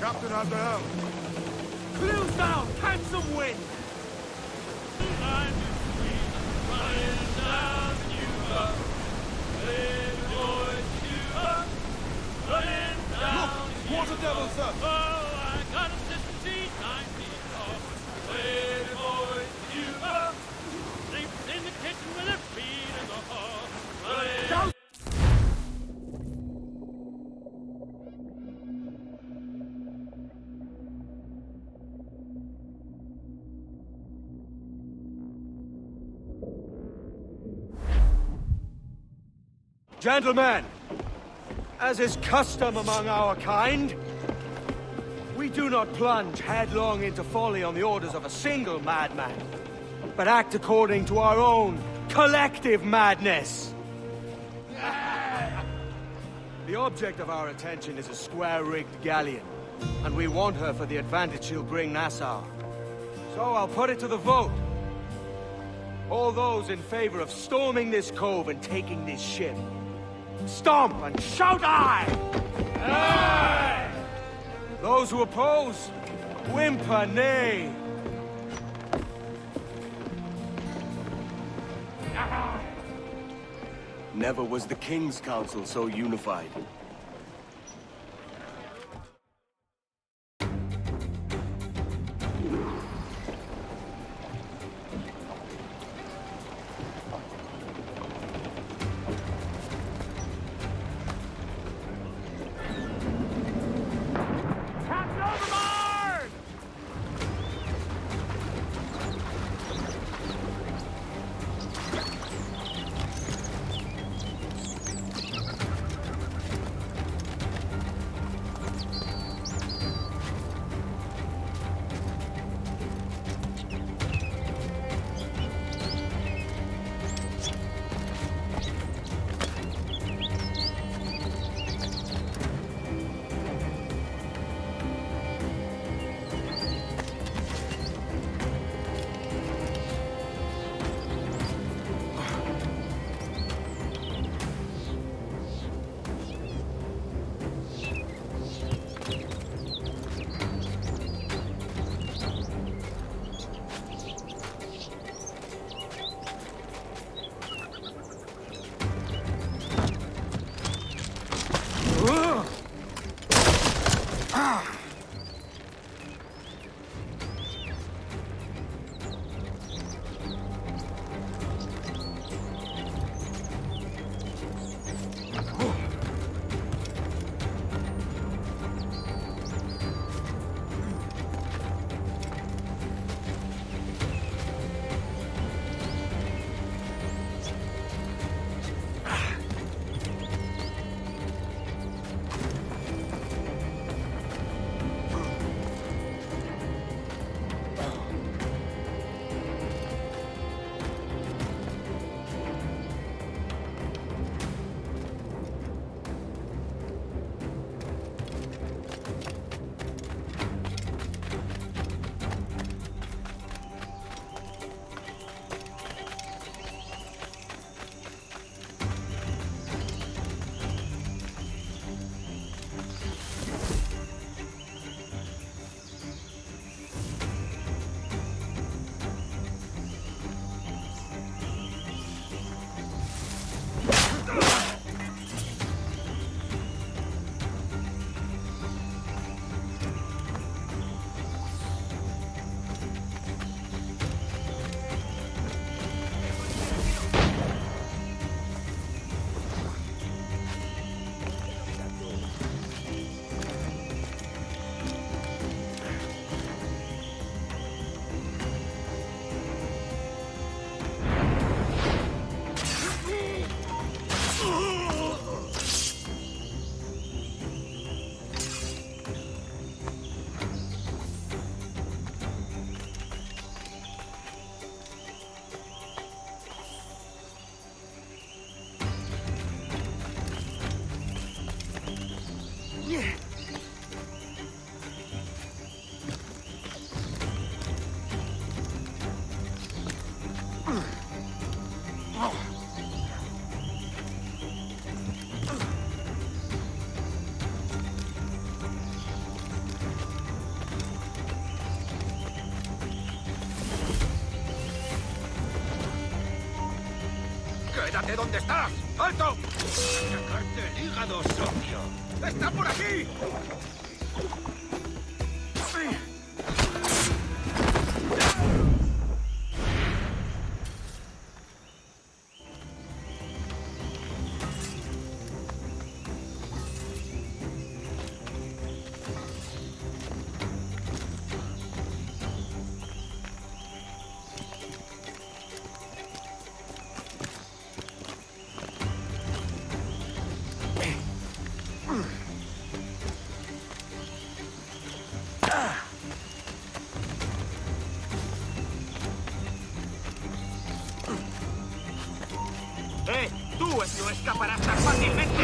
Captain at the helm. Clews down! Catch some wind! Look! Water devil, sir! Oh, I got a sister, 19 Lady boy, Cuba. Sleeps in the kitchen with her feet in the hall. Gentlemen, as is custom among our kind, we do not plunge headlong into folly on the orders of a single madman, but act according to our own collective madness. The object of our attention is a square-rigged galleon, and we want her for the advantage she'll bring Nassau. So I'll put it to the vote. All those in favor of storming this cove and taking this ship, stomp and shout aye! Aye! Those who oppose, whimper nay. Never was the King's Council so unified. ¡Quédate donde estás! ¡Alto! ¡Sacarte el hígado, socio! ¡Está por aquí! ¡Tú no escaparás tan fácilmente!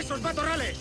¡Esos matorrales!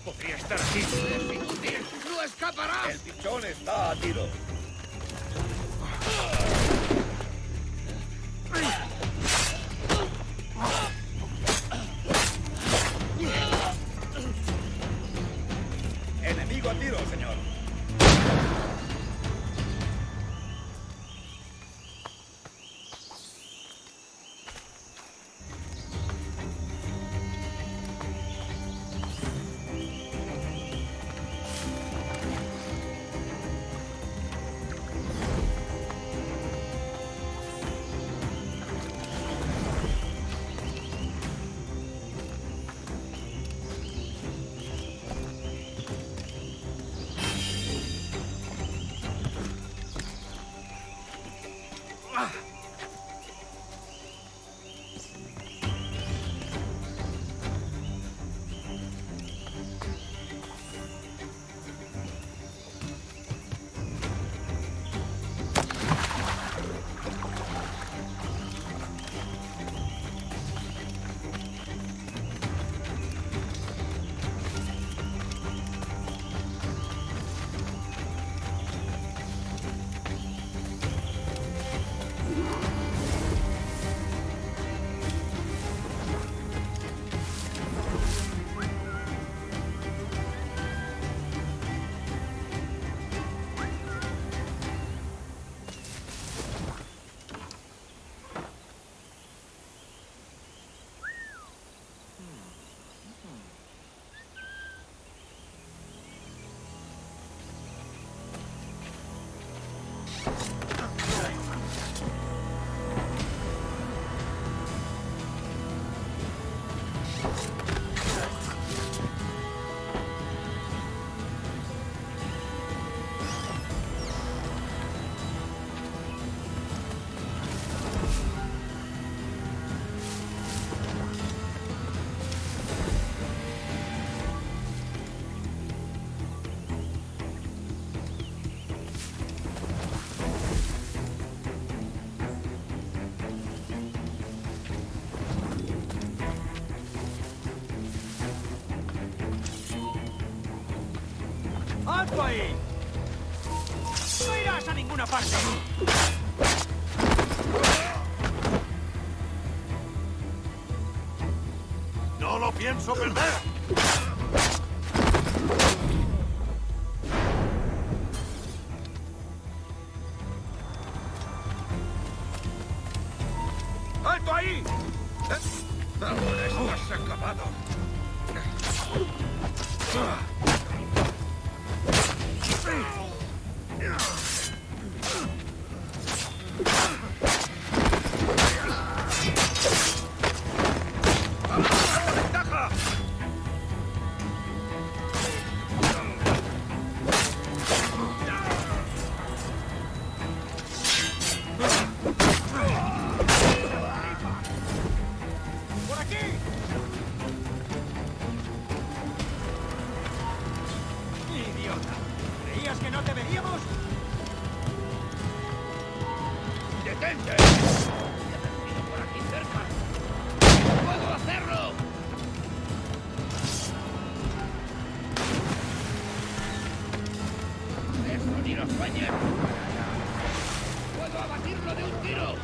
Podría estar aquí. ¡Es inútil! ¡No escaparás! El pichón está a tiro. Enemigo a tiro, señor. ¡Alto ahí! ¡No irás a ninguna parte! ¡No lo pienso perder! ¡Alto ahí! Ahora estás acabado. ¡Ventaja! ¡Por aquí! ¡Idiota! ¿Creías que no te veríamos? ¡Detente! ¡Ya termino por aquí cerca! ¡Puedo hacerlo! ¡Eso ni lo sueñes! ¡Puedo abatirlo de un tiro!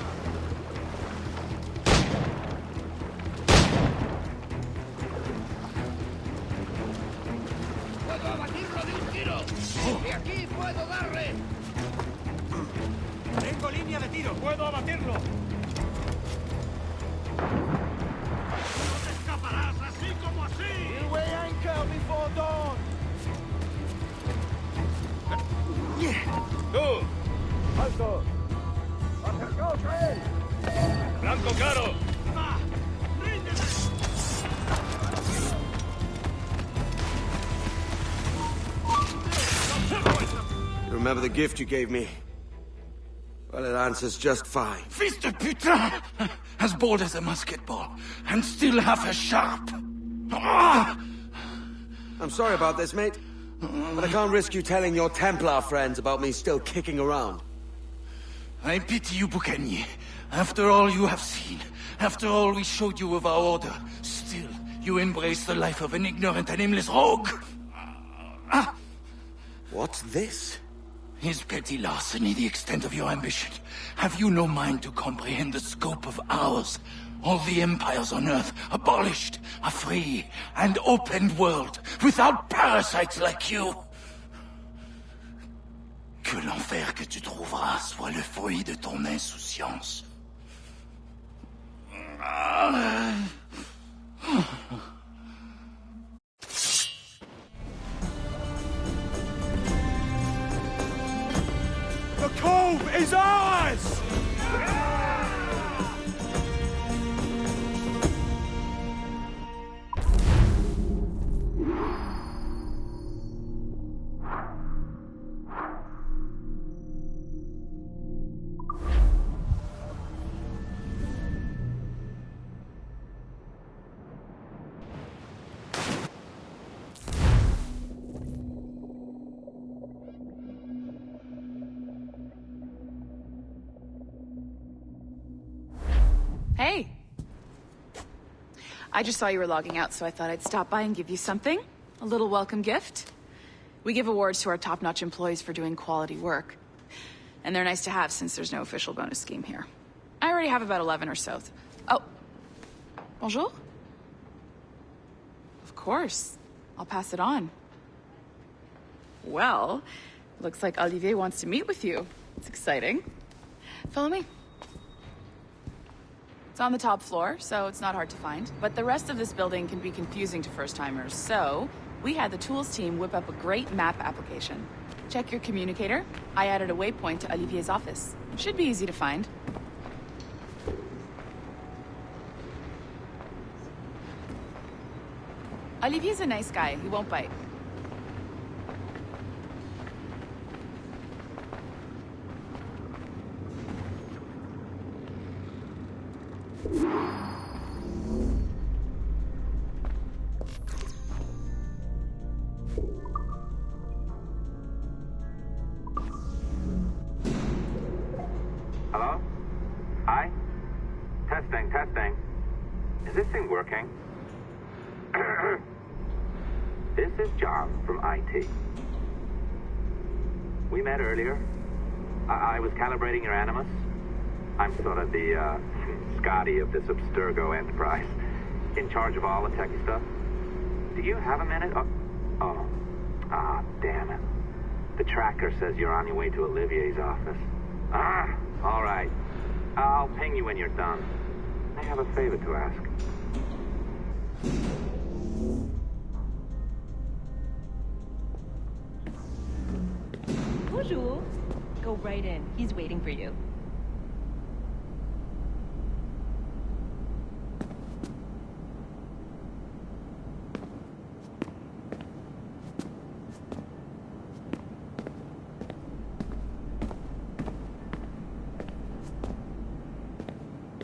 ¡Puedo abatirlo de un tiro! ¡De aquí puedo darle! Tengo línea de tiro. ¡Puedo abatirlo! ¡No te escaparás así como así! Weigh anchor before dawn! ¡Tú! ¡Alto! ¡Acercaos a él! ¡Blanco claro! ¡Va! ¡Ríndete! You remember the gift you gave me? Well, it answers just fine. Fils de putain! As bold as a musket ball, and still half as sharp. Ah! I'm sorry about this, mate. But I can't risk you telling your Templar friends about me still kicking around. I pity you, Boucanier. After all you have seen, after all we showed you of our order, still you embrace the life of an ignorant and aimless rogue. What's this? Is petty larceny the extent of your ambition? Have you no mind to comprehend the scope of ours? All the empires on Earth abolished, a free and open world without parasites like you. Que l'enfer que tu trouveras soit le fruit de ton insouciance. The cove is ours! Hey! I just saw you were logging out, so I thought I'd stop by and give you something. A little welcome gift. We give awards to our top-notch employees for doing quality work. And they're nice to have since there's no official bonus scheme here. I already have about 11 or so. Oh. Bonjour? Of course. I'll pass it on. Well, looks like Olivier wants to meet with you. It's exciting. Follow me. It's on the top floor, so it's not hard to find. But the rest of this building can be confusing to first-timers, so we had the tools team whip up a great map application. Check your communicator. I added a waypoint to Olivier's office. It should be easy to find. Olivier's a nice guy. He won't bite. Hello? Hi? Testing, testing. Is this thing working? This is John from IT. We met earlier. I was calibrating your Animus. I'm sort of the, Scotty of this Abstergo enterprise. In charge of all the techie stuff. Do you have a minute? Damn it. The tracker says you're on your way to Olivier's office. All right. I'll ping you when you're done. I have a favor to ask. Bonjour. Go right in. He's waiting for you.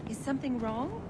Is something wrong?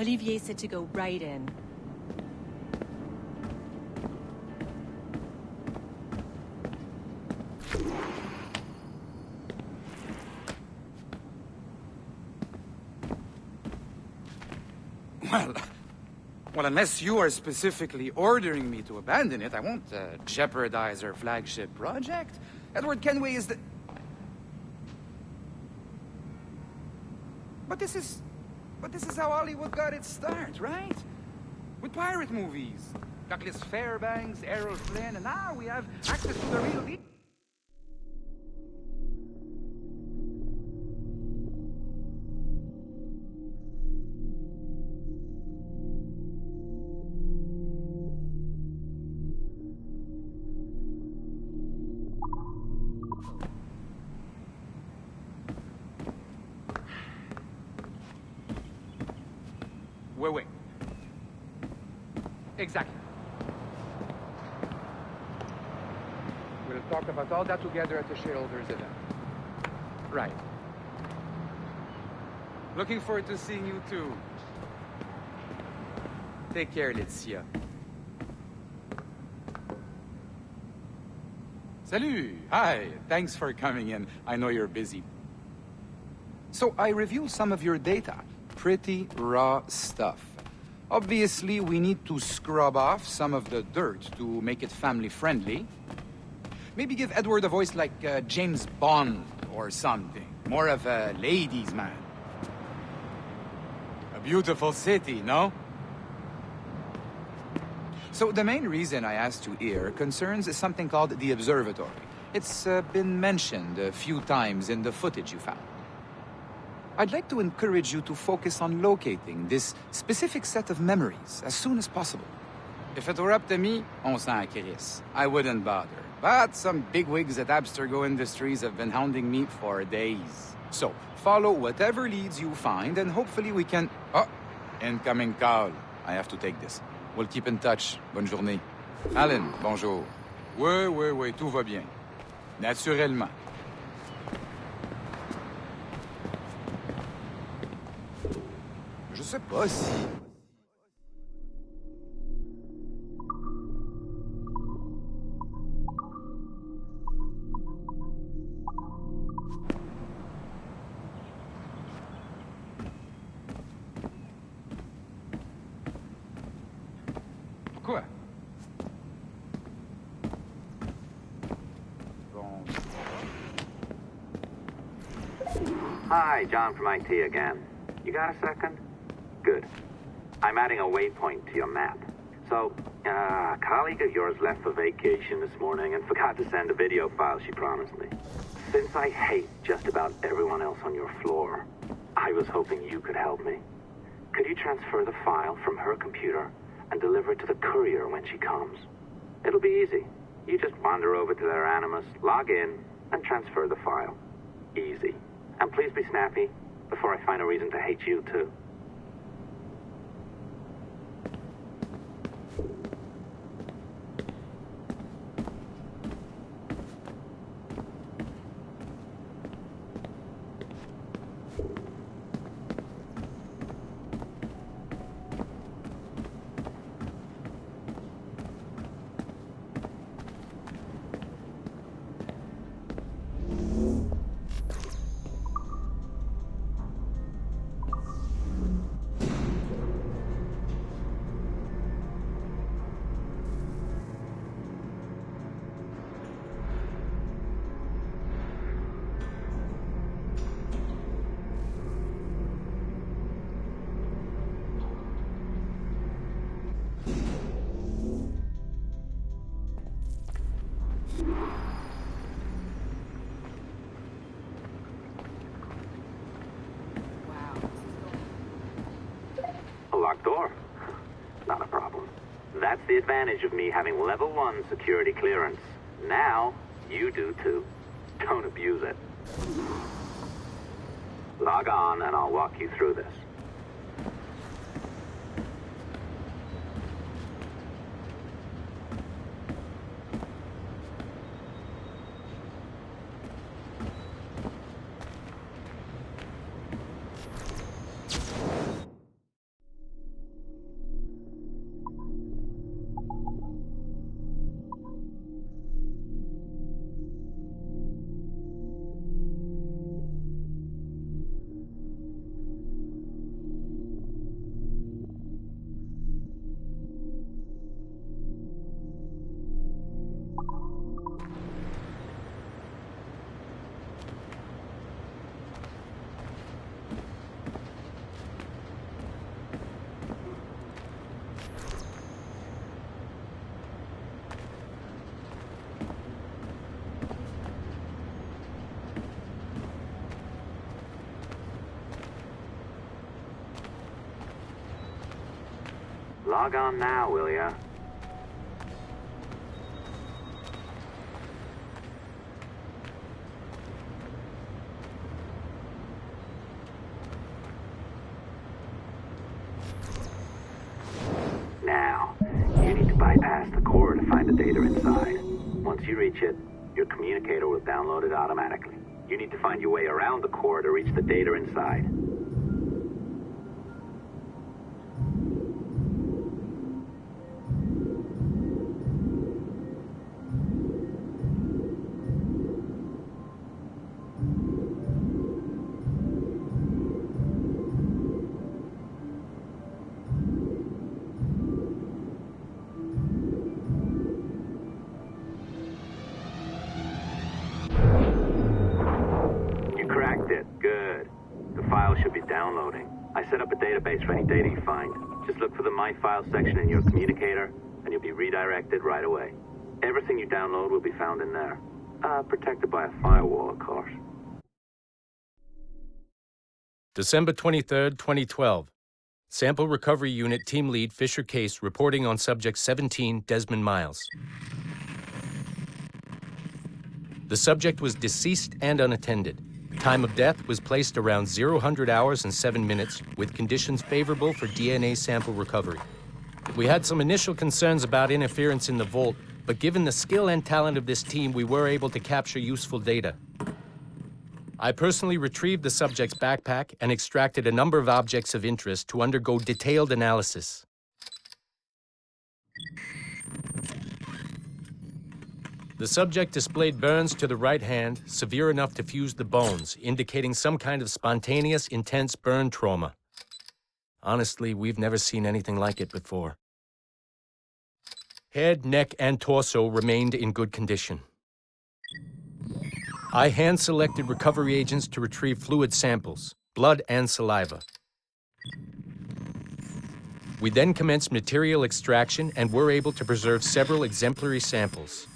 Olivier said to go right in. Well, unless you are specifically ordering me to abandon it, I won't jeopardize our flagship project. Edward Kenway is the... But this is how Hollywood got its start, right? With pirate movies. Douglas Fairbanks, Errol Flynn, and now we have access to the real deal. Wait. Exactly. We'll talk about all that together at the shareholders event. Right. Looking forward to seeing you too. Take care, Laetitia. Salut! Hi! Thanks for coming in. I know you're busy. So I reviewed some of your data. Pretty raw stuff. Obviously, we need to scrub off some of the dirt to make it family-friendly. Maybe give Edward a voice like James Bond or something. More of a ladies' man. A beautiful city, no? So the main reason I asked you here concerns something called the observatory. It's been mentioned a few times in the footage you found. I'd like to encourage you to focus on locating this specific set of memories as soon as possible. If it were up to me, on s'en crisse. I wouldn't bother. But some bigwigs at Abstergo Industries have been hounding me for days. So, follow whatever leads you find and hopefully we can... Oh, incoming call. I have to take this. We'll keep in touch. Bonne journée. Alan, bonjour. Oui, tout va bien. Naturellement. Je sais pas si... Quoi? Bon... Hi, John from IT again. You got a second? Good. I'm adding a waypoint to your map. So, a colleague of yours left for vacation this morning and forgot to send a video file she promised me. Since I hate just about everyone else on your floor, I was hoping you could help me. Could you transfer the file from her computer and deliver it to the courier when she comes? It'll be easy. You just wander over to their Animus, log in, and transfer the file. Easy. And please be snappy before I find a reason to hate you too. Locked door. Not a problem. That's the advantage of me having level 1 security clearance. Now, you do too. Don't abuse it. Log on and I'll walk you through this. Log on now, will ya? Now, you need to bypass the core to find the data inside. Once you reach it, your communicator will download it automatically. You need to find your way around the core to reach the data inside. I set up a database for any data you find. Just look for the My Files section in your communicator, and you'll be redirected right away. Everything you download will be found in there. Protected by a firewall, of course. December 23rd, 2012. Sample Recovery Unit Team Lead Fisher Case reporting on Subject 17, Desmond Miles. The subject was deceased and unattended. Time of death was placed around 00 hours and 7 minutes, with conditions favorable for DNA sample recovery. We had some initial concerns about interference in the vault, but given the skill and talent of this team, we were able to capture useful data. I personally retrieved the subject's backpack and extracted a number of objects of interest to undergo detailed analysis. The subject displayed burns to the right hand, severe enough to fuse the bones, indicating some kind of spontaneous, intense burn trauma. Honestly, we've never seen anything like it before. Head, neck, and torso remained in good condition. I hand-selected recovery agents to retrieve fluid samples, blood and saliva. We then commenced material extraction and were able to preserve several exemplary samples.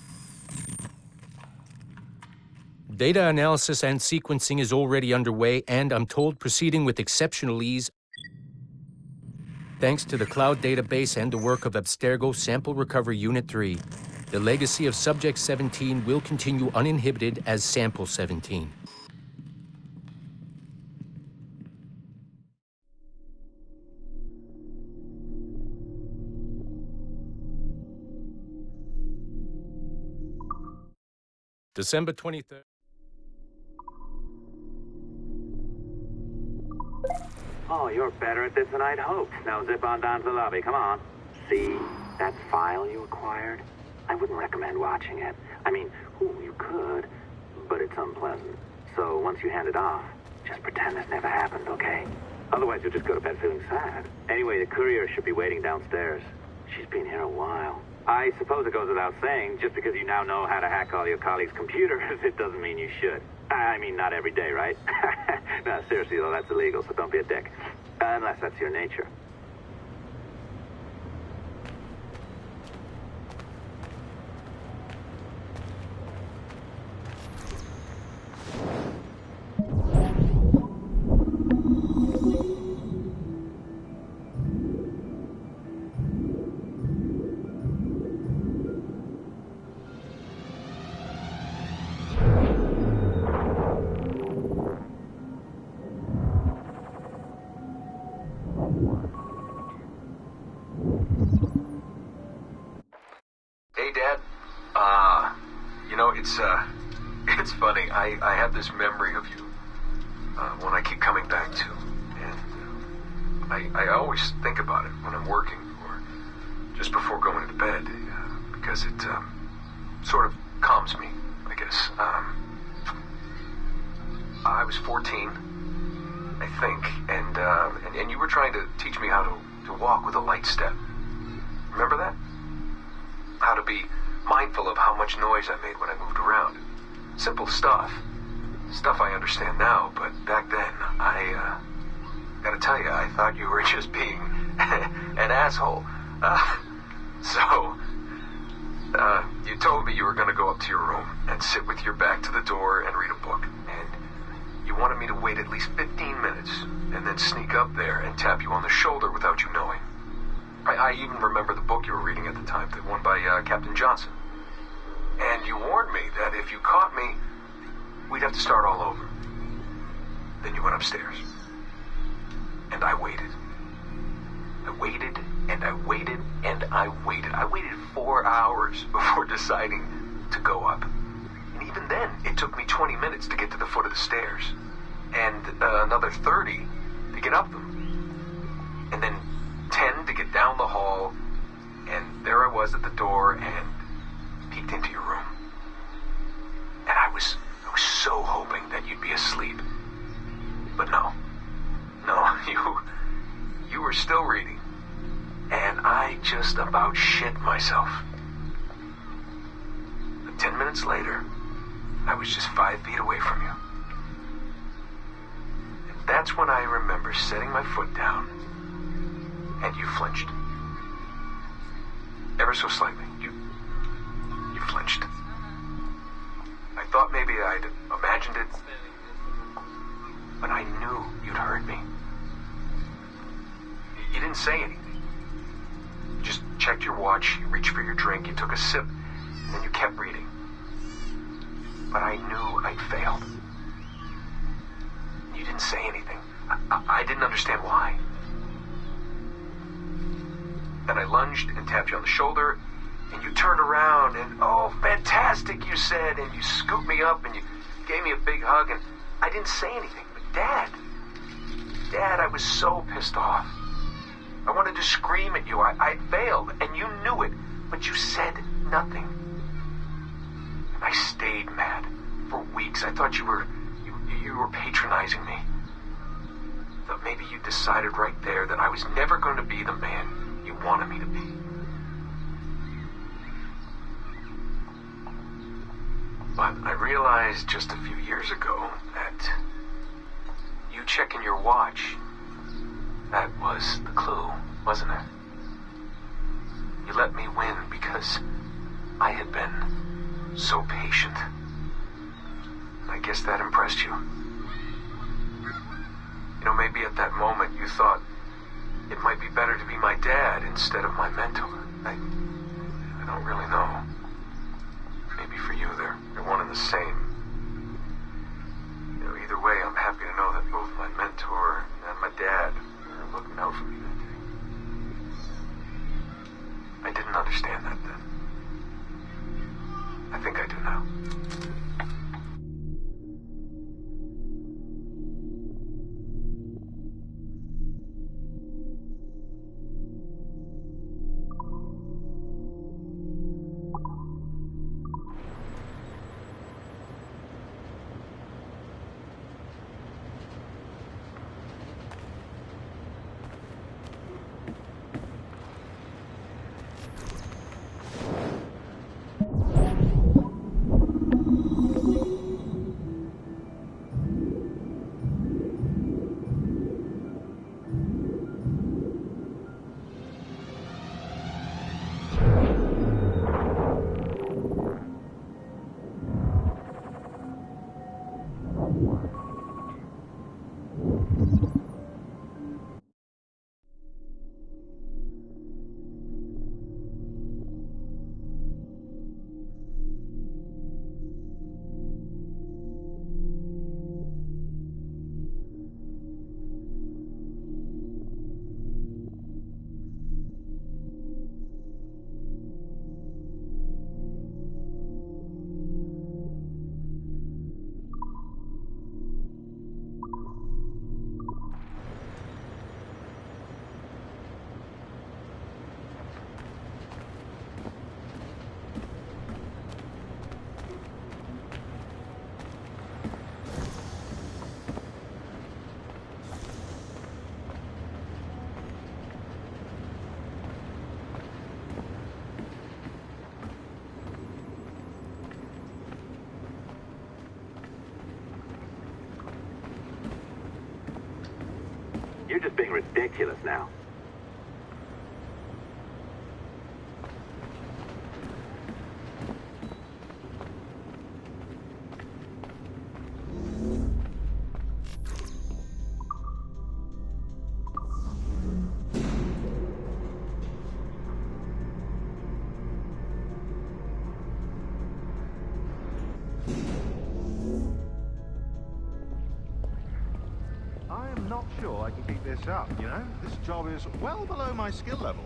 Data analysis and sequencing is already underway, and I'm told proceeding with exceptional ease. Thanks to the cloud database and the work of Abstergo Sample Recovery Unit 3, the legacy of Subject 17 will continue uninhibited as Sample 17. December 23rd. Oh, you're better at this than I'd hoped. Now zip on down to the lobby. Come on. See that file you acquired? I wouldn't recommend watching it. I mean, you could, but it's unpleasant. So once you hand it off, just pretend this never happened, okay? Otherwise, you'll just go to bed feeling sad. Anyway, the courier should be waiting downstairs. She's been here a while. I suppose it goes without saying, just because you now know how to hack all your colleagues' computers, it doesn't mean you should. I mean, not every day, right? No, seriously, though, that's illegal, so don't be a dick. Unless that's your nature. Hey, Dad. It's funny. I have this memory of you, one I keep coming back to. And I always think about it when I'm working or just before going to bed, because it sort of calms me, I guess. I was 14, I think, and you were trying to teach me how to walk with a light step. Remember that? How to be mindful of how much noise I made when I moved around. Simple stuff. Stuff I understand now, but back then, I gotta tell you, I thought you were just being an asshole. You told me you were gonna go up to your room and sit with your back to the door and read a book. And you wanted me to wait at least 15 minutes and then sneak up there and tap you on the shoulder without you knowing. I even remember the book you were reading at the time, the one by Captain Johnson. And you warned me that if you caught me, we'd have to start all over. Then you went upstairs. And I waited. I waited, and I waited, and I waited. I waited 4 hours before deciding to go up. And even then, it took me 20 minutes to get to the foot of the stairs. And another 30 to get up them. And then 10 to get down the hall. And there I was at the door and peeked into your room. And I was so hoping that you'd be asleep. But no, you were still reading. And I just about shit myself. But 10 minutes later, I was just 5 feet away from you. And that's when I remember setting my foot down, and you flinched. Ever so slightly. You flinched. I thought maybe I'd imagined it, but I knew you'd heard me. You didn't say anything. You just checked your watch, you reached for your drink, you took a sip, and then you kept reading. But I knew I'd failed. You didn't say anything. I didn't understand why. Then I lunged and tapped you on the shoulder, and you turned around, and oh, fantastic, you said, and you scooped me up, and you gave me a big hug, and I didn't say anything. But Dad, I was so pissed off. I wanted to scream at you. I failed, and you knew it, but you said nothing. And I stayed mad for weeks. I thought you were patronizing me. I thought maybe you decided right there that I was never going to be the man you wanted me to be. But I realized just a few years ago that you checking your watch, that was the clue, wasn't it? You let me win because I had been so patient. And I guess that impressed you. You know, maybe at that moment you thought it might be better to be my dad instead of my mentor. I don't really know. Maybe for you they're one and the same. You know, either way, I'm happy to know that both my mentor and my dad are looking out for me that day. I didn't understand that then. I think I do now. You're just being ridiculous now. I'm not sure I can keep this up, you know? This job is well below my skill level.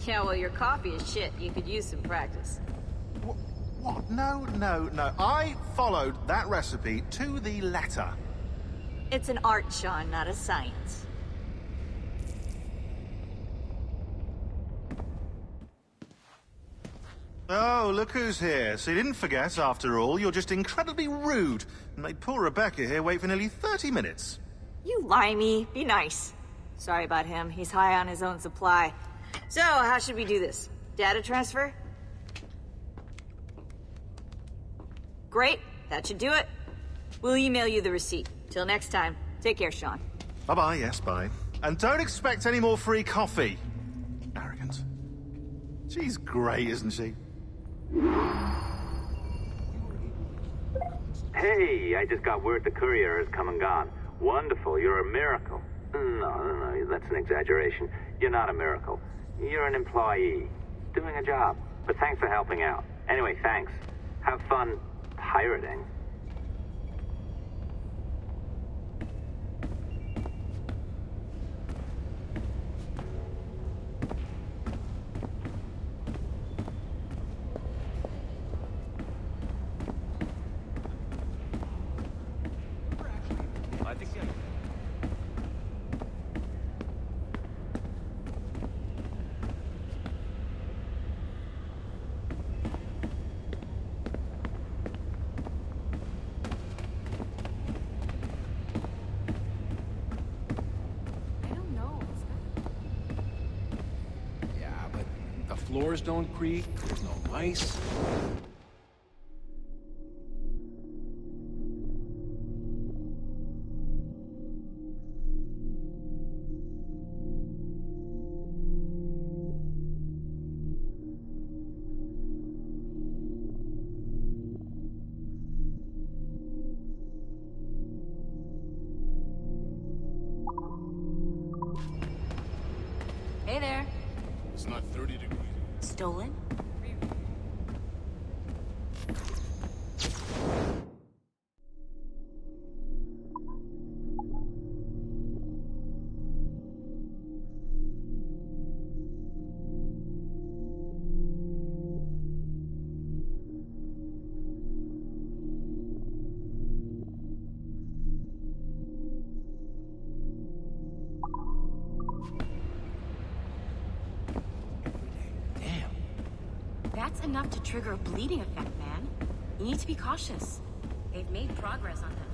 Yeah, well, your coffee is shit. You could use some practice. What? No. I followed that recipe to the letter. It's an art, Sean, not a science. Oh, look who's here. So you didn't forget, after all. You're just incredibly rude. And made poor Rebecca here wait for nearly 30 minutes. You limey. Be nice. Sorry about him. He's high on his own supply. So, how should we do this? Data transfer? Great. That should do it. We'll email you the receipt. Till next time. Take care, Sean. Bye-bye, yes, bye. And don't expect any more free coffee. Arrogant. She's great, isn't she? Hey, I just got word the courier has come and gone. Wonderful, you're a miracle. No, that's an exaggeration. You're not a miracle. You're an employee, doing a job. But thanks for helping out. Anyway, thanks. Have fun pirating. Floors don't creak, there's no mice. Hey there. It's not 30 degrees. Stolen? That's enough to trigger a bleeding effect, man. You need to be cautious. They've made progress on that.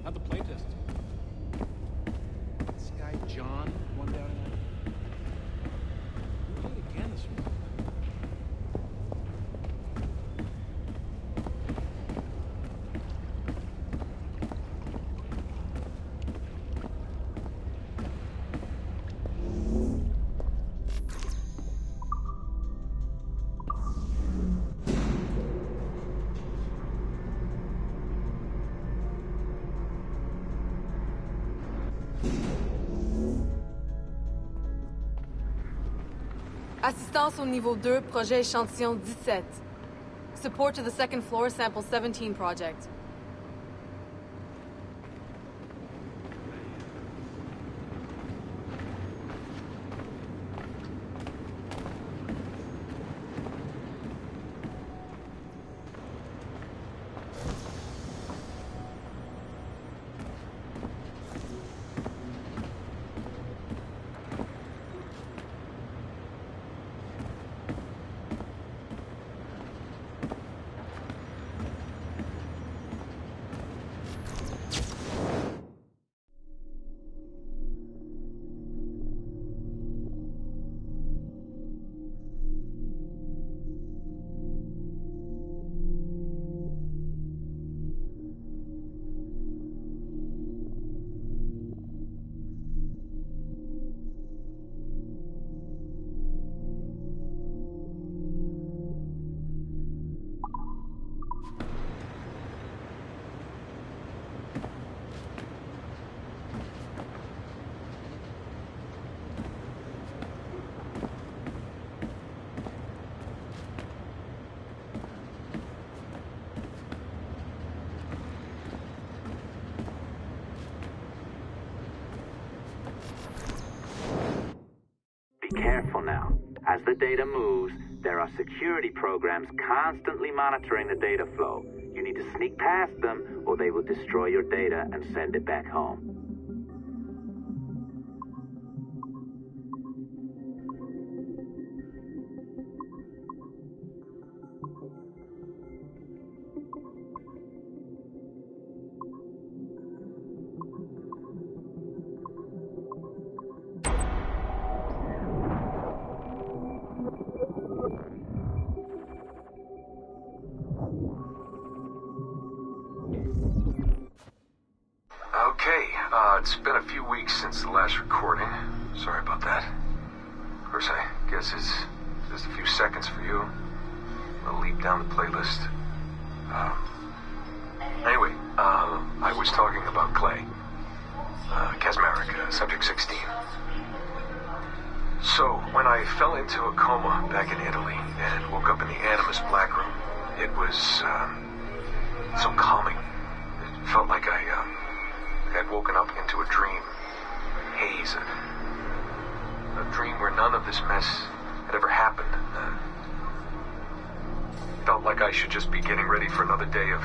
How'd the playtest? This guy, John, one down in there. Who did it again this week? Assistance au niveau 2, projet échantillon 17. Support to the second floor sample 17 project. data moves, there are security programs constantly monitoring the data flow. You need to sneak past them, or they will destroy your data and send it back home. Okay, it's been a few weeks since the last recording. Sorry about that. Of course, I guess it's just a few seconds for you. I'll leap down the playlist. Anyway, I was talking about Clay. Casmeric, Subject 16. So, when I fell into a coma back in Italy and woke up in the Animus Black Room, it was, so calming. It felt like I had woken up into a dream. Haze. A dream where none of this mess had ever happened. Felt like I should just be getting ready for another day of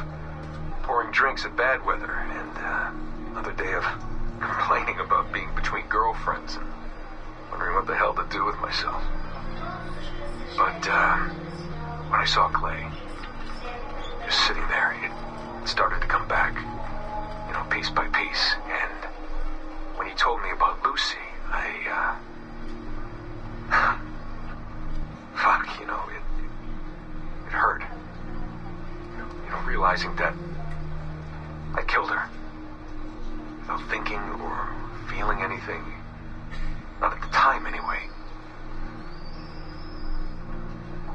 pouring drinks at bad weather and another day of complaining about being between girlfriends and wondering what the hell to do with myself. But when I saw Clay just sitting there, it started to come back, you know, piece by piece. And when he told me about Lucy, fuck, you know, it hurt. You know, realizing that I killed her without thinking or feeling anything. Not at the time, anyway.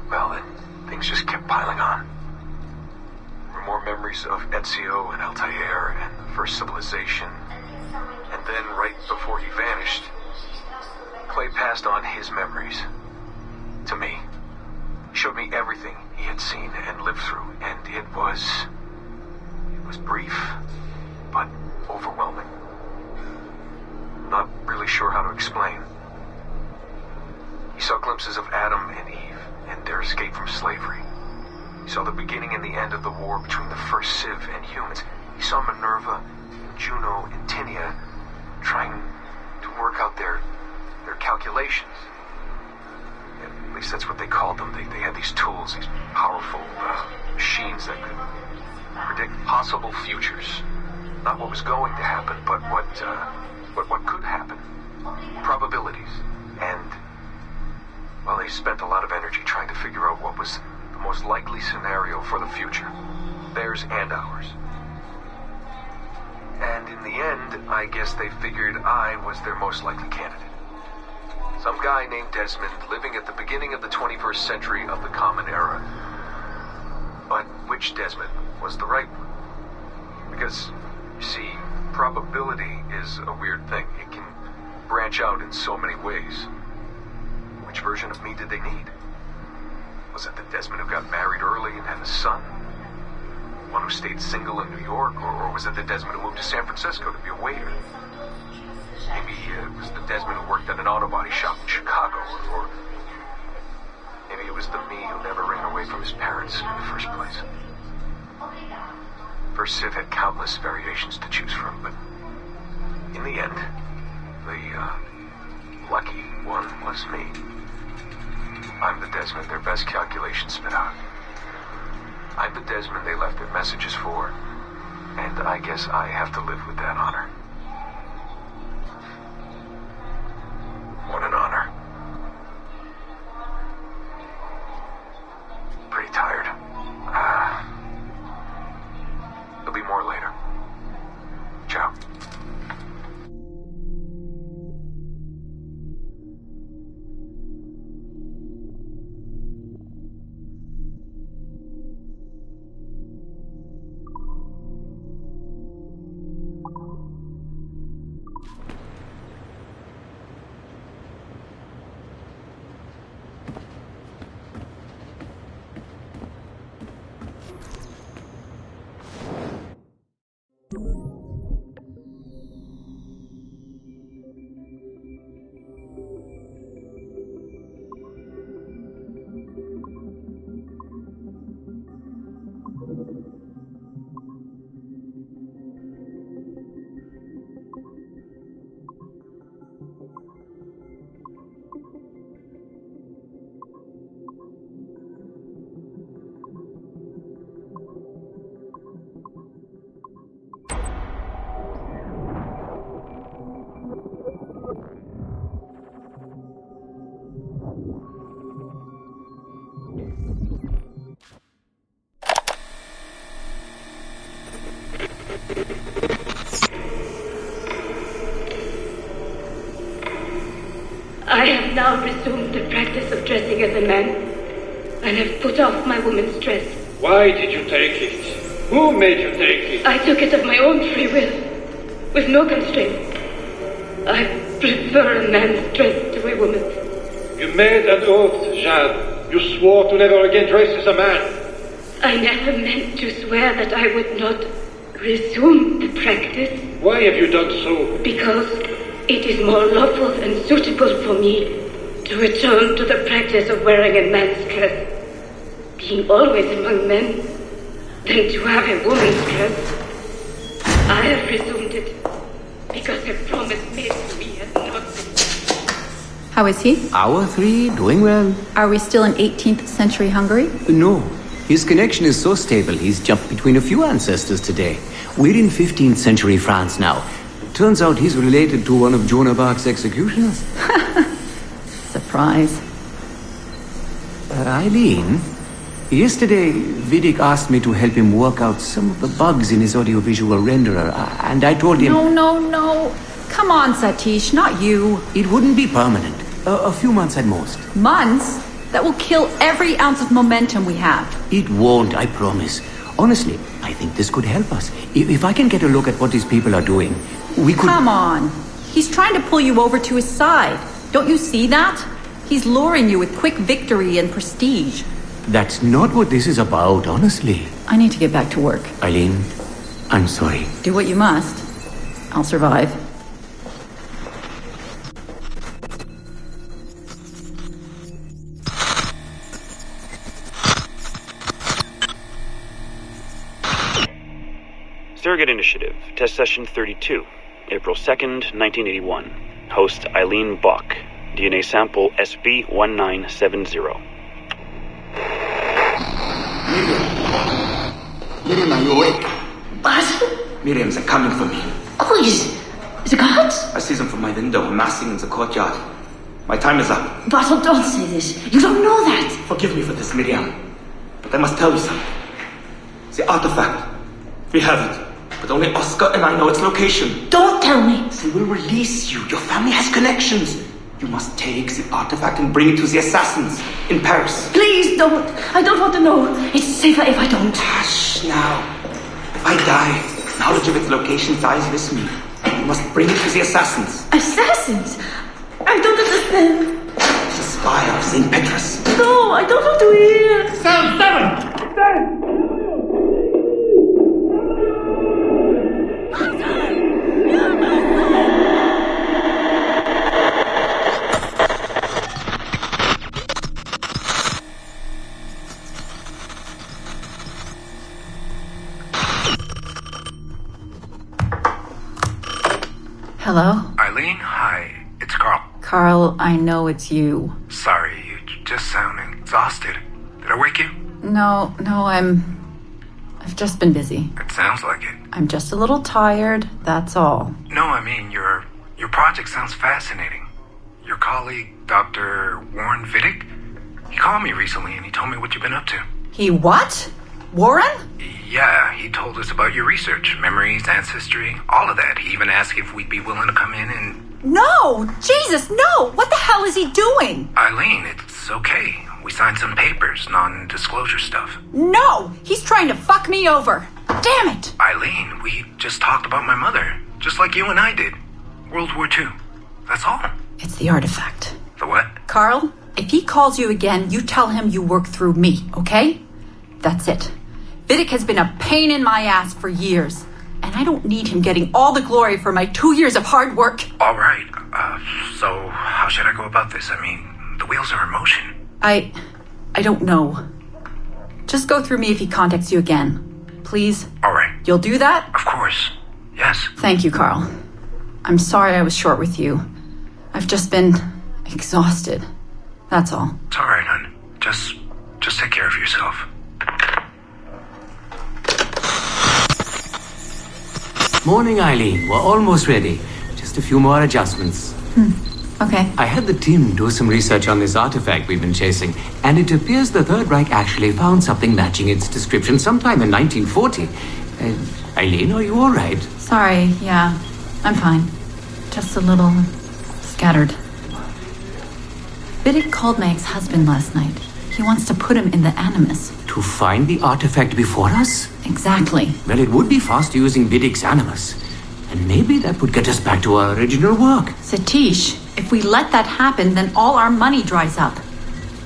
Well, then, things just kept piling on. There were more memories of Ezio and Altair and the first civilization. And then, right before he vanished, Clay passed on his memories to me. He showed me everything he had seen and lived through, and it was brief, but overwhelming. Not really sure how to explain. He saw glimpses of Adam and Eve and their escape from slavery. He saw the beginning and the end of the war between the first Civ and humans. He saw Minerva, Juno, and Tinia trying to work out their calculations. At least that's what they called them. They had these tools, these powerful machines that could predict possible futures. Not what was going to happen, but what could happen. Probabilities. And, well, they spent a lot of energy trying to figure out what was the most likely scenario for the future. Theirs and ours. And in the end, I guess they figured I was their most likely candidate. Some guy named Desmond living at the beginning of the 21st century of the Common Era. But which Desmond was the right one? Because, you see, probability is a weird thing. It can branch out in so many ways. Which version of me did they need? Was it the Desmond who got married early and had a son? One who stayed single in New York? Or was it the Desmond who moved to San Francisco to be a waiter? Maybe it was the Desmond who worked at an auto body shop in Chicago, or maybe it was the me who never ran away from his parents in the first place. First Civ had countless variations to choose from, but in the end, the lucky one was me. I'm the Desmond their best calculations spit out. I'm the Desmond they left their messages for, and I guess I have to live with that honor. What an honor. Pretty tired. There'll be more later. Ciao. I have now resumed the practice of dressing as a man, and have put off my woman's dress. Why did you take it? Who made you take it? I took it of my own free will, with no constraint. I prefer a man's dress to a woman's. You made an oath, Jade. You swore to never again dress as a man. I never meant to swear that I would not resume the practice. Why have you done so? Because it is more lawful and suitable for me to return to the practice of wearing a man's dress, being always among men, than to have a woman's dress. I have resumed it because a promise made to me has not been. How is he? Hour 3, doing well. Are we still in 18th century Hungary? No. His connection is so stable, he's jumped between a few ancestors today. We're in 15th century France now. Turns out he's related to one of Joan of Arc's executioners. Surprise. Eileen, yesterday Vidic asked me to help him work out some of the bugs in his audiovisual renderer, and I told him... No. Come on, Satish, not you. It wouldn't be permanent. A few months at most. Months? That will kill every ounce of momentum we have. It won't, I promise. Honestly, I think this could help us. If I can get a look at what these people are doing, we could... Come on. He's trying to pull you over to his side. Don't you see that? He's luring you with quick victory and prestige. That's not what this is about, honestly. I need to get back to work. Eileen, I'm sorry. Do what you must. I'll survive. Surrogate Initiative, Test Session 32, April 2nd, 1981. Host Eileen Bach, DNA sample SV1970. Miriam, are you awake? What? Miriam, they're coming for me. Oh, is the guards? I see them from my window, amassing in the courtyard. My time is up. Basil, don't say this. You don't know that. Forgive me for this, Miriam. But I must tell you something. The artifact. We have it. But only Oscar and I know its location. Don't tell me. They will release you. Your family has connections. You must take the artifact and bring it to the assassins in Paris. Please don't. I don't want to know. It's safer if I don't. Hush now. If I die, knowledge of its location dies with me. You must bring it to the assassins. Assassins? I don't understand. The spire of St. Petrus. No, I don't want to hear. Cell 7! Hello? Eileen, hi. It's Carl. Carl, I know it's you. Sorry, you just sound exhausted. Did I wake you? No, I've just been busy. It sounds like it. I'm just a little tired, that's all. No, I mean, your project sounds fascinating. Your colleague, Dr. Warren Vidic, he called me recently and he told me what you've been up to. He what? Warren? Yeah, he told us about your research, memories, ancestry, all of that. He even asked if we'd be willing to come in and... No! Jesus, no! What the hell is he doing? Eileen, it's okay. We signed some papers, non-disclosure stuff. No! He's trying to fuck me over. Damn it! Eileen, we just talked about my mother, just like you and I did. World War II. That's all. It's the artifact. The what? Carl, if he calls you again, you tell him you work through me, okay? That's it. Vidic has been a pain in my ass for years, and I don't need him getting all the glory for my 2 years of hard work. All right. So how should I go about this? I mean, the wheels are in motion. I don't know. Just go through me if he contacts you again. Please? All right. You'll do that? Of course. Yes. Thank you, Carl. I'm sorry I was short with you. I've just been exhausted. That's all. It's all right, hon. Just take care of yourself. Morning, Eileen. We're almost ready. Just a few more adjustments. Okay. I had the team do some research on this artifact we've been chasing, and it appears the Third Reich actually found something matching its description sometime in 1940. Eileen, are you all right? Sorry, yeah. I'm fine. Just a little scattered. Vidic called my ex-husband last night. He wants to put him in the Animus. To find the artifact before us? Exactly. Well, it would be fast using Vidic's Animus. And maybe that would get us back to our original work. Satish, if we let that happen, then all our money dries up.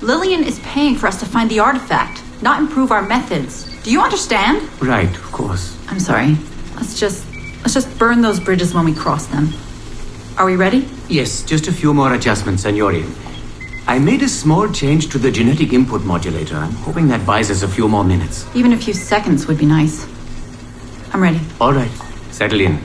Lillian is paying for us to find the artifact, not improve our methods. Do you understand? Right, of course. I'm sorry. Let's just burn those bridges when we cross them. Are we ready? Yes, just a few more adjustments, Senorian. I made a small change to the genetic input modulator. I'm hoping that buys us a few more minutes. Even a few seconds would be nice. I'm ready. All right. Settle in.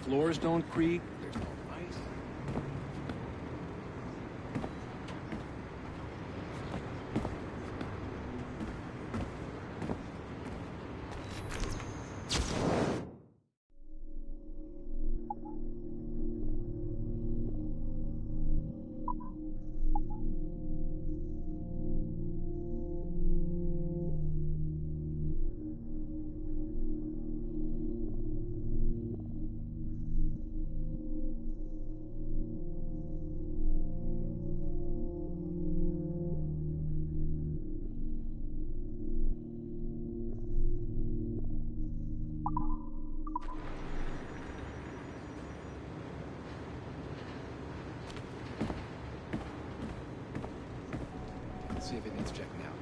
Floors don't creak, there's no ice. See if it needs checking out.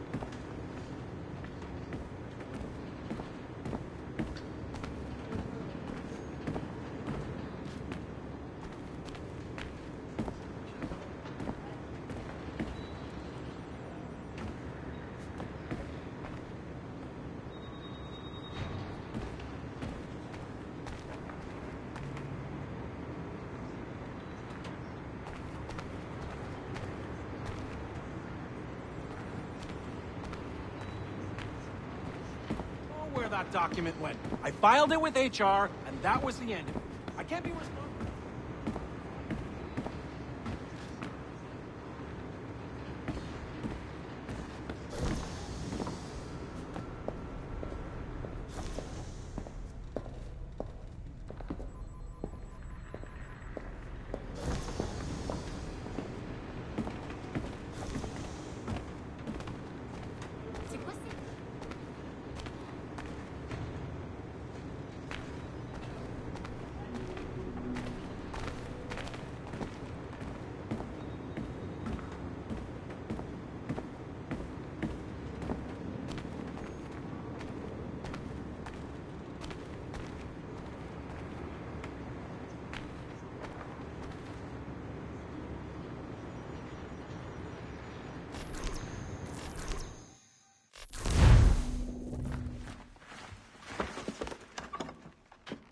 Where that document went. I filed it with HR, and that was the end of it. I can't be responsible.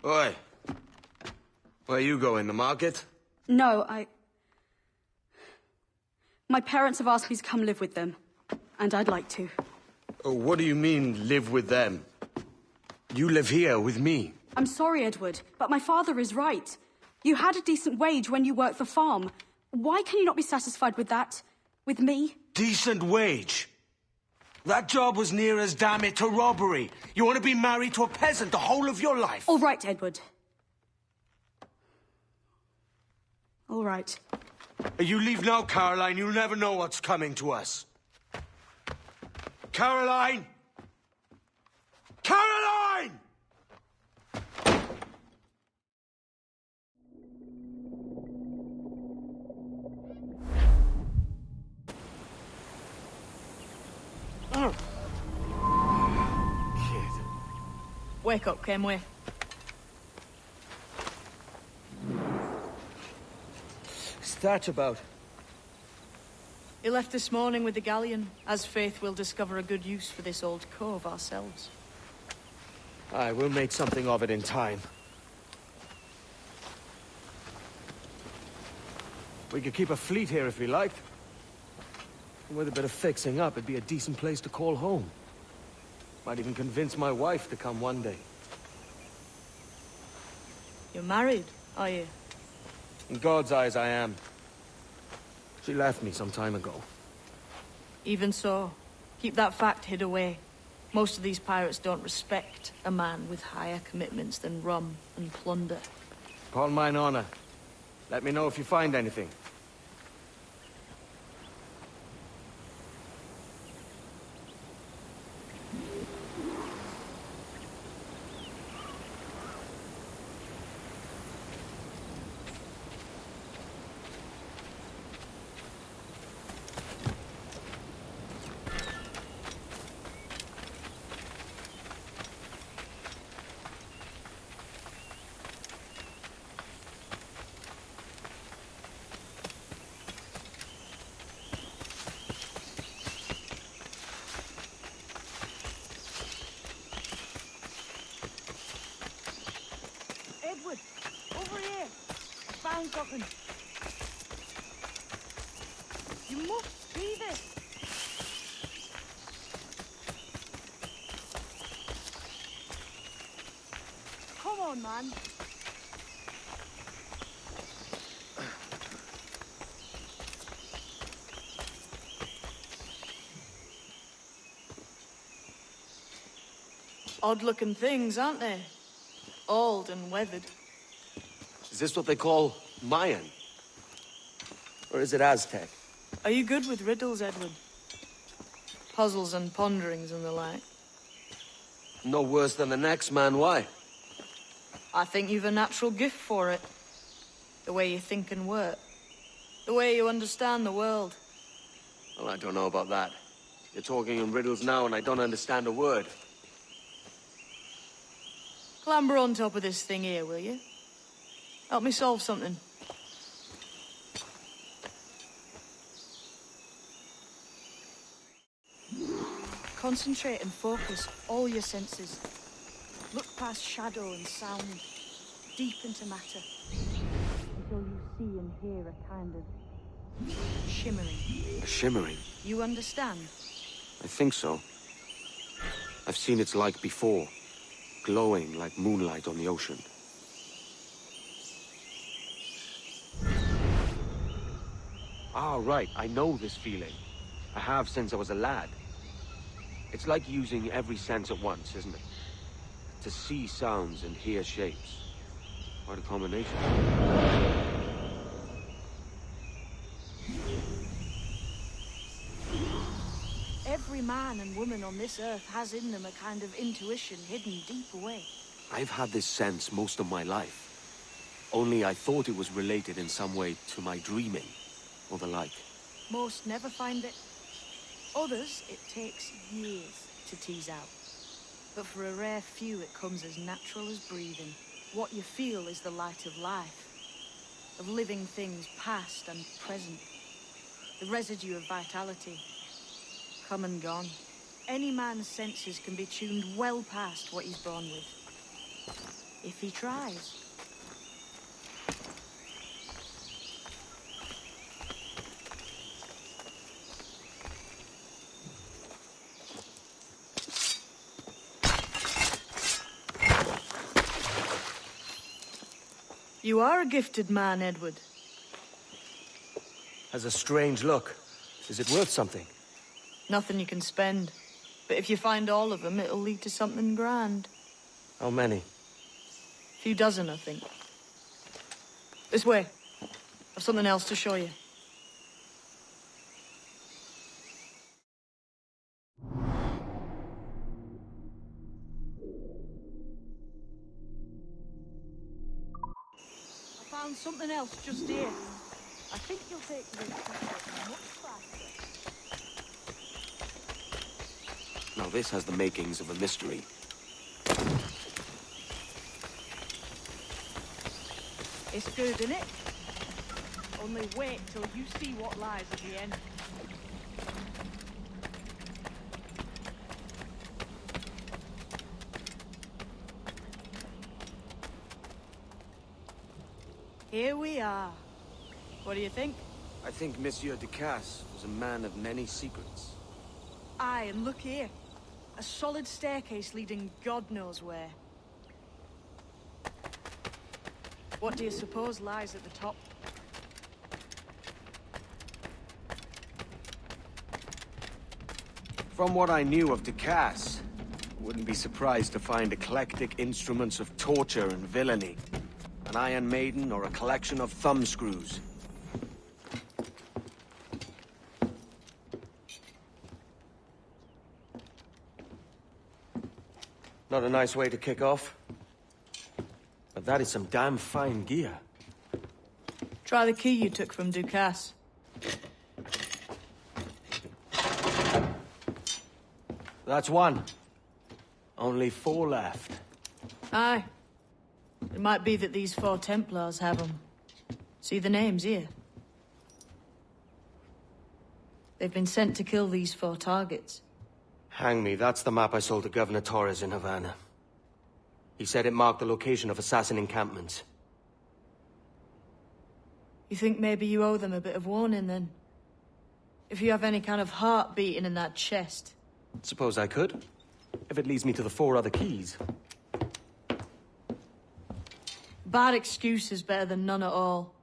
Oi. Where you going, the market? No, my parents have asked me to come live with them, and I'd like to. Oh, what do you mean, live with them? You live here with me. I'm sorry, Edward, but my father is right. You had a decent wage when you worked the farm. Why can you not be satisfied with that? With me? Decent wage? That job was near as damn it to robbery. You want to be married to a peasant the whole of your life? All right, Edward. All right. You leave now, Caroline. You'll never know what's coming to us. Caroline! Caroline! Wake up, Kenway. What's that about? He left this morning with the galleon. As faith, we'll discover a good use for this old cove ourselves. Aye, we'll make something of it in time. We could keep a fleet here if we liked. And with a bit of fixing up, it'd be a decent place to call home. Might even convince my wife to come one day. You're married, are you? In God's eyes, I am. She left me some time ago. Even so, keep that fact hid away. Most of these pirates don't respect a man with higher commitments than rum and plunder. Upon mine honor. Let me know if you find anything. Edward, over here. I found something. You must see this. Come on, man. Odd-looking things, aren't they? Old and weathered. Is this what they call Mayan? Or is it Aztec? Are you good with riddles, Edward? Puzzles and ponderings and the like? No worse than the next man, why? I think you've a natural gift for it. The way you think and work. The way you understand the world. Well, I don't know about that. You're talking in riddles now and I don't understand a word. Clamber on top of this thing here, will you? Help me solve something. Concentrate and focus all your senses. Look past shadow and sound, deep into matter, until you see and hear a kind of shimmering. Shimmering? You understand? I think so. I've seen its like before. Glowing like moonlight on the ocean. Ah, right. I know this feeling. I have since I was a lad. It's like using every sense at once, isn't it? To see sounds and hear shapes. Quite a combination. Every man and woman on this earth has in them a kind of intuition hidden deep away. I've had this sense most of my life. Only I thought it was related in some way to my dreaming, or the like. Most never find it. Others, it takes years to tease out. But for a rare few, it comes as natural as breathing. What you feel is the light of life, of living things past and present. The residue of vitality, come and gone. Any man's senses can be tuned well past what he's born with, if he tries. You are a gifted man, Edward. Has a strange look. Is it worth something? Nothing you can spend. But if you find all of them, it'll lead to something grand. How many? A few dozen, I think. This way. I've something else to show you. I found something else just here. I think you'll take this much faster. Now this has the makings of a mystery. It's good, isn't it? Only wait till you see what lies at the end. Here we are. What do you think? I think Monsieur Ducasse was a man of many secrets. Aye, and look here. A solid staircase leading God knows where. What do you suppose lies at the top? From what I knew of Ducasse, I wouldn't be surprised to find eclectic instruments of torture and villainy. An Iron Maiden or a collection of thumbscrews. Not a nice way to kick off. But that is some damn fine gear. Try the key you took from Ducasse. That's one. Only 4 left. Aye. It might be that these 4 Templars have them. See the names here? They've been sent to kill these 4 targets. Hang me, that's the map I sold to Governor Torres in Havana. He said it marked the location of assassin encampments. You think maybe you owe them a bit of warning, then? If you have any kind of heart beating in that chest. Suppose I could, if it leads me to the 4 other keys. Bad excuse is better than none at all.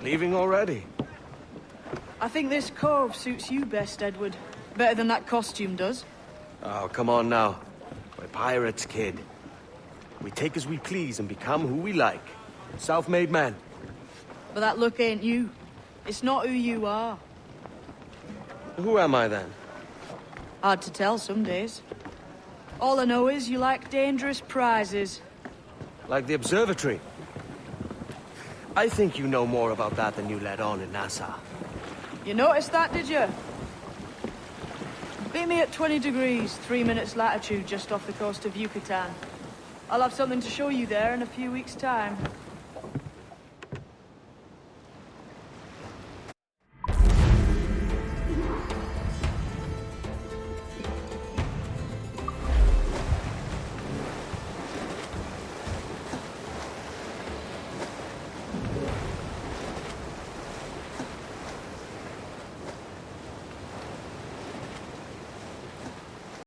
Leaving already? I think this cove suits you best, Edward. Better than that costume does. Oh, come on now. We're pirates, kid. We take as we please and become who we like. Self-made men. But that look ain't you. It's not who you are. Who am I, then? Hard to tell some days. All I know is you like dangerous prizes. Like the observatory. I think you know more about that than you let on in Nassau. You noticed that, did you? Beat me at 20 degrees, 3 minutes latitude just off the coast of Yucatan. I'll have something to show you there in a few weeks' time.